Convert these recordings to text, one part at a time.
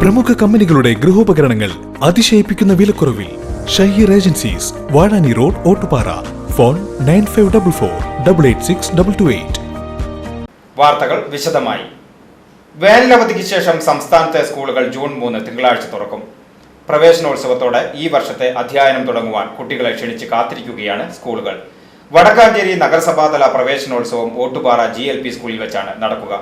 പ്രമുഖ കമ്പനികളുടെ ഗൃഹോപകരണങ്ങൾ അതിശയിപ്പിക്കുന്ന വിലക്കുറവിൽ. Shaheer agencies, Vazhani road, Ottupara. Phone 9544886228. വാർത്തകൾ വിശദമായി. വേനലവധിക്ക് ശേഷം സംസ്ഥാനത്തെ സ്കൂളുകൾ ജൂൺ 3 തിങ്കളാഴ്ച തുറക്കും. പ്രവേശനോത്സവത്തോടെ ഈ വർഷത്തെ അധ്യയനം തുടങ്ങുവാൻ കുട്ടികളെ ക്ഷണിച്ച് കാത്തിരിക്കുകയാണ് സ്കൂളുകൾ. വടക്കാഞ്ചേരി നഗരസഭാതല പ്രവേശനോത്സവം ഓട്ടുപാറ GLP സ്കൂളിൽ വെച്ചാണ് നടക്കുക.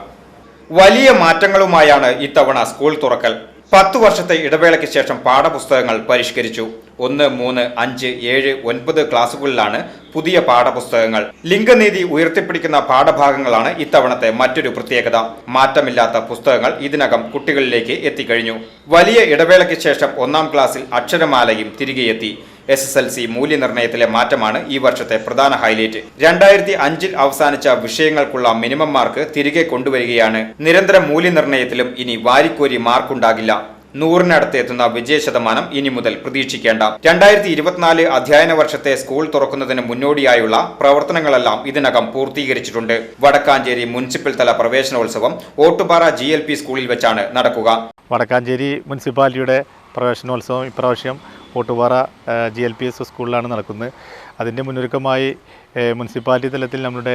വലിയ മാറ്റങ്ങളുമായാണ് ഇത്തവണ സ്കൂൾ തുറക്കൽ. 10 വർഷത്തെ ഇടവേളയ്ക്ക് ശേഷം പാഠപുസ്തകങ്ങൾ പരിഷ്കരിച്ചു. 1, 3, 5, 7, 9 ക്ലാസുകളിലാണ് പുതിയ പാഠപുസ്തകങ്ങൾ. ലിംഗനീതി ഉയർത്തിപ്പിടിക്കുന്ന പാഠഭാഗങ്ങളാണ് ഇത്തവണത്തെ മറ്റൊരു പ്രത്യേകത. മാറ്റമില്ലാത്ത പുസ്തകങ്ങൾ ഇതിനകം കുട്ടികളിലേക്ക് എത്തിക്കഴിഞ്ഞു. വലിയ ഇടവേളയ്ക്ക് ശേഷം 1ാം ക്ലാസ്സിൽ അക്ഷരമാലയും തിരികെ എത്തി. SSLC മൂല്യനിർണ്ണയത്തിലെ മാറ്റമാണ് ഈ വർഷത്തെ പ്രധാന ഹൈലൈറ്റ്. 2005 അവസാനിച്ച വിഷയങ്ങൾക്കുള്ള മിനിമം മാർക്ക് തിരികെ കൊണ്ടുവരികയാണ്. നിരന്തര മൂല്യനിർണ്ണയത്തിലും ഇനി വാരിക്കോരി മാർക്കുണ്ടാകില്ല. 100-നടുത്ത് എത്തുന്ന വിജയശതമാനം ഇനി മുതൽ പ്രതീക്ഷിക്കേണ്ട. 2024 അധ്യയന വർഷത്തെ സ്കൂൾ തുറക്കുന്നതിന് മുന്നോടിയായുള്ള പ്രവർത്തനങ്ങളെല്ലാം ഇതിനകം പൂർത്തീകരിച്ചിട്ടുണ്ട്. വടക്കാഞ്ചേരി മുനിസിപ്പൽ തല പ്രവേശനോത്സവം ഓട്ടുപാറ GLP സ്കൂളിൽ വെച്ചാണ് നടക്കുക. വടക്കാഞ്ചേരി മുനിസിപ്പാലിറ്റിയുടെ പ്രവേശനോത്സവം ഇപ്രാവശ്യം ഓട്ടുപാറ GLPS സ്കൂളിലാണ് നടക്കുന്നത്. അതിൻ്റെ മുന്നൊരുക്കമായി മുനിസിപ്പാലിറ്റി തലത്തിൽ നമ്മുടെ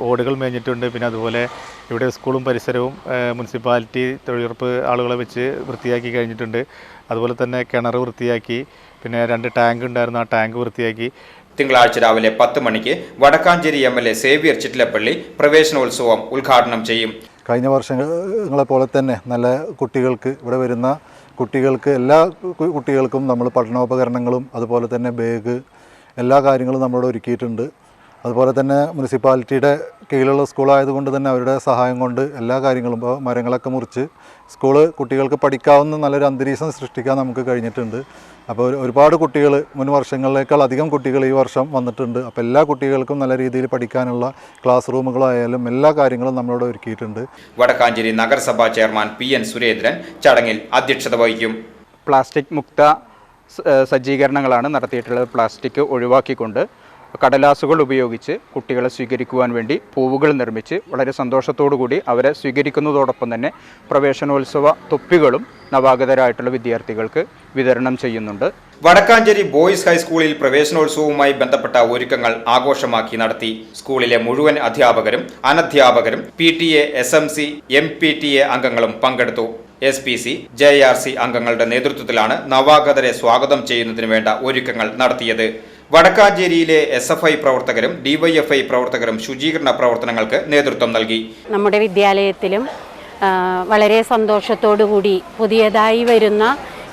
ഓടുകൾ മേഞ്ഞിട്ടുണ്ട്. പിന്നെ അതുപോലെ ഇവിടെ സ്കൂളും പരിസരവും മുനിസിപ്പാലിറ്റി തൊഴിലുറപ്പ് ആളുകളെ വെച്ച് വൃത്തിയാക്കി കഴിഞ്ഞിട്ടുണ്ട്. അതുപോലെ തന്നെ കിണർ വൃത്തിയാക്കി, പിന്നെ 2 ടാങ്ക് ഉണ്ടായിരുന്നു, ആ ടാങ്ക് വൃത്തിയാക്കി. തിങ്കളാഴ്ച രാവിലെ 10 മണിക്ക് വടക്കാഞ്ചേരി MLA സേവ്യർ ചിറ്റിലപ്പള്ളി പ്രവേശനോത്സവം ഉദ്ഘാടനം ചെയ്യും. കഴിഞ്ഞ വർഷങ്ങളെ പോലെ തന്നെ നല്ല കുട്ടികൾക്ക്, ഇവിടെ വരുന്ന കുട്ടികൾക്ക്, എല്ലാ കുട്ടികൾക്കും നമ്മൾ പഠനോപകരണങ്ങളും അതുപോലെ തന്നെ ബാഗ്, എല്ലാ കാര്യങ്ങളും നമ്മളിവിടെ ഒരുക്കിയിട്ടുണ്ട്. അതുപോലെ തന്നെ മുനിസിപ്പാലിറ്റിയുടെ കീഴിലുള്ള സ്കൂളായതുകൊണ്ട് തന്നെ അവരുടെ സഹായം കൊണ്ട് എല്ലാ കാര്യങ്ങളും, ഇപ്പോൾ മരങ്ങളൊക്കെ മുറിച്ച് സ്കൂള് കുട്ടികൾക്ക് പഠിക്കാവുന്ന നല്ലൊരു അന്തരീക്ഷം സൃഷ്ടിക്കാൻ നമുക്ക് കഴിഞ്ഞിട്ടുണ്ട്. അപ്പോൾ ഒരുപാട് കുട്ടികൾ, മുൻ വർഷങ്ങളിലേക്കാൾ അധികം കുട്ടികൾ ഈ വർഷം വന്നിട്ടുണ്ട്. അപ്പോൾ എല്ലാ കുട്ടികൾക്കും നല്ല രീതിയിൽ പഠിക്കാനുള്ള ക്ലാസ് റൂമുകളായാലും എല്ലാ കാര്യങ്ങളും നമ്മളിവിടെ ഒരുക്കിയിട്ടുണ്ട്. വടക്കാഞ്ചേരി നഗരസഭാ ചെയർമാൻ PN സുരേന്ദ്രൻ ചടങ്ങിൽ അധ്യക്ഷത വഹിക്കും. പ്ലാസ്റ്റിക് മുക്ത സജ്ജീകരണങ്ങളാണ് നടത്തിയിട്ടുള്ളത്. പ്ലാസ്റ്റിക് ഒഴിവാക്കിക്കൊണ്ട് കടലാസുകൾ ഉപയോഗിച്ച് കുട്ടികളെ സ്വീകരിക്കുവാൻ വേണ്ടി പൂവുകൾ നിർമ്മിച്ച് വളരെ സന്തോഷത്തോടുകൂടി അവരെ സ്വീകരിക്കുന്നതോടൊപ്പം തന്നെ പ്രവേശനോത്സവ തൊപ്പികളും നവാഗതരായിട്ടുള്ള വിദ്യാർത്ഥികൾക്ക് വിതരണം ചെയ്യുന്നുണ്ട്. വടക്കാഞ്ചേരി ബോയ്സ് ഹൈസ്കൂളിൽ പ്രവേശനോത്സവവുമായി ബന്ധപ്പെട്ട ഒരുക്കങ്ങൾ ആഘോഷമാക്കി നടത്തി. സ്കൂളിലെ മുഴുവൻ അധ്യാപകരും അനധ്യാപകരും PTA, SMC, MPTA അംഗങ്ങളും പങ്കെടുത്തു. SPC, JRC അംഗങ്ങളുടെ നേതൃത്വത്തിലാണ് നവാഗതരെ സ്വാഗതം ചെയ്യുന്നതിന് വേണ്ട ഒരുക്കങ്ങൾ നടത്തിയത്. വടക്കാഞ്ചേരിയിലെ SFI പ്രവർത്തകരും DYFI പ്രവർത്തകരും ശുചീകരണ പ്രവർത്തനങ്ങൾക്ക് നേതൃത്വം നൽകി. നമ്മുടെ വിദ്യാലയത്തിലും വളരെ സന്തോഷത്തോടുകൂടി പുതിയതായി വരുന്ന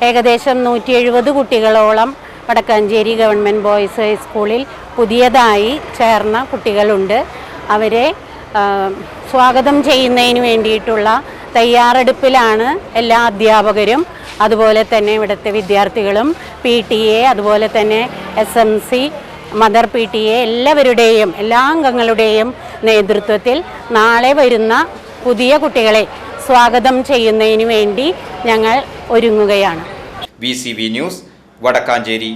ഏകദേശം 170 കുട്ടികളോളം വടക്കാഞ്ചേരി ഗവൺമെൻറ് ബോയ്സ് ഹൈസ്കൂളിൽ പുതിയതായി ചേർന്ന കുട്ടികളുണ്ട്. അവരെ സ്വാഗതം ചെയ്യുന്നതിന് വേണ്ടിയിട്ടുള്ള തയ്യാറെടുപ്പിലാണ് എല്ലാ അധ്യാപകരും, അതുപോലെ തന്നെ ഇവിടുത്തെ വിദ്യാർത്ഥികളും, PTA, അതുപോലെ തന്നെ SMC, മദർ PTA എല്ലാവരുടെയും, എല്ലാ അംഗങ്ങളുടെയും നേതൃത്വത്തിൽ നാളെ വരുന്ന പുതിയ കുട്ടികളെ സ്വാഗതം ചെയ്യുന്നതിന് വേണ്ടി ഞങ്ങൾ ഒരുങ്ങുകയാണ്. VCV news, Vadakkanchery.